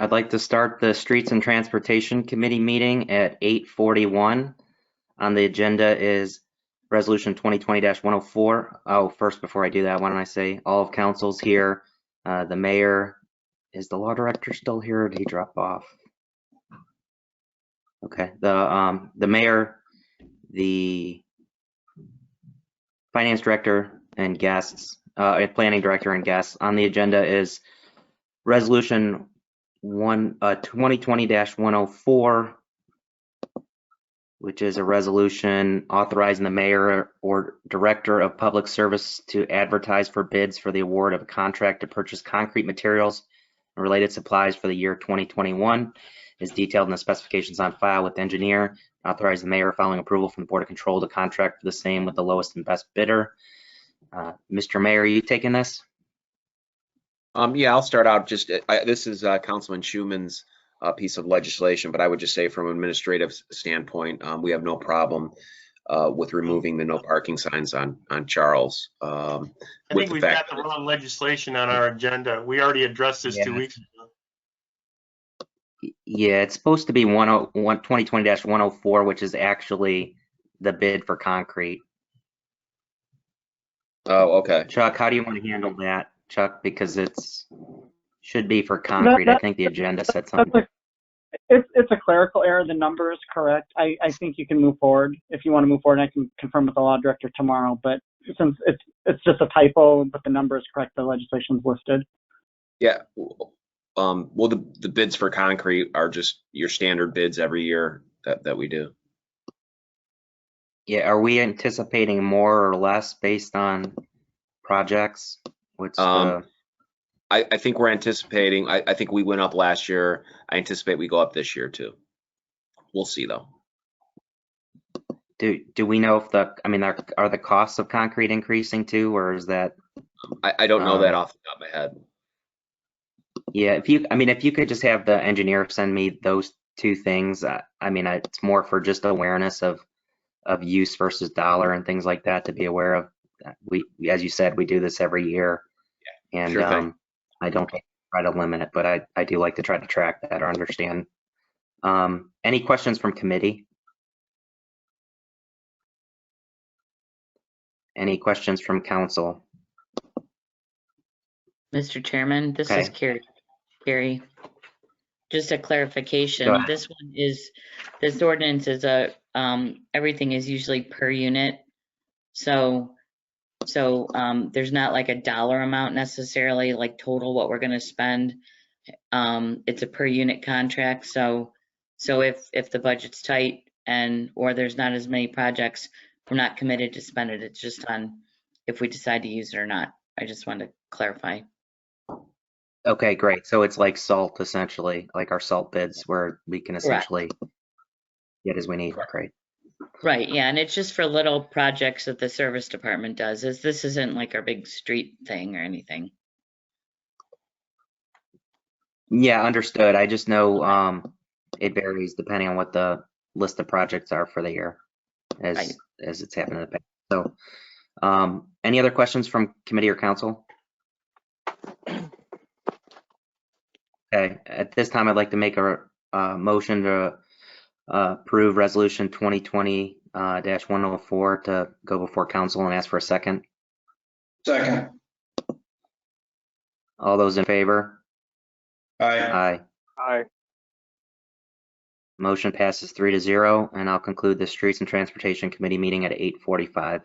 I'd like to start the Streets and Transportation Committee meeting at 8:41. On the agenda is Resolution 2020-104. Oh, first, before I do that, why don't I say all of council's here. The mayor, is the law director still here or did he drop off? Okay, the mayor, the finance director and guests, planning director and guests. On the agenda is Resolution 2020-104, which is a resolution authorizing the mayor or director of public service to advertise for bids for the award of a contract to purchase concrete materials and related supplies for the year 2021, is detailed in the specifications on file with the engineer. Authorize the mayor, following approval from the Board of Control, to contract for the same with the lowest and best bidder. Mr. Mayor, are you taking this? Yeah, I'll start out. This is Councilman Schumann's piece of legislation, but I would just say from an administrative standpoint, we have no problem with removing the no parking signs on Charles. I think we've got the wrong legislation on our agenda. We already addressed this 2 weeks ago. Yeah, it's supposed to be 2020-104, which is actually the bid for concrete. Oh, okay. Chuck, how do you want to handle that, Chuck? Because it's should be for concrete. I think the agenda said something. It's a clerical error. The number is correct. I think you can move forward. If you want to move forward, I can confirm with the law director tomorrow. But since it's just a typo, but the number is correct, the legislation's listed. Yeah. Well, the bids for concrete are just your standard bids every year that we do. Yeah, are we anticipating more or less based on projects? What's I think we're anticipating. I think we went up last year. I anticipate we go up this year too. We'll see though. Do we know if are the costs of concrete increasing too, or is that? I don't know that off the top of my head. Yeah, if you could just have the engineer send me those two things. It's more for just awareness of use versus dollar and things like that to be aware of. We, as you said, we do this every year, and sure thing. I don't try to limit it, but I do like to try to track that or understand. Any questions from committee? Any questions from council? Mr. Chairman, this is Carrie. Just a clarification. This ordinance is everything is usually per unit. So there's not like a dollar amount necessarily, like total what we're going to spend. It's a per unit contract. So if the budget's tight or there's not as many projects, we're not committed to spend it. It's just on if we decide to use it or not. I just wanted to clarify. Okay, great. So it's like salt, essentially, like our salt bids, where we can essentially get as we need. Great. Right, yeah, and it's just for little projects that the service department does. This isn't like our big street thing or anything. Yeah, understood. I just know it varies depending on what the list of projects are for the year, as it's happened in the past. So, any other questions from committee or council? Okay, at this time, I'd like to make a motion to approve resolution 2020-104 to go before council and ask for a second. Second. All those in favor? Aye. Aye. Aye. Motion passes 3-0, and I'll conclude the Streets and Transportation Committee meeting at 8:45.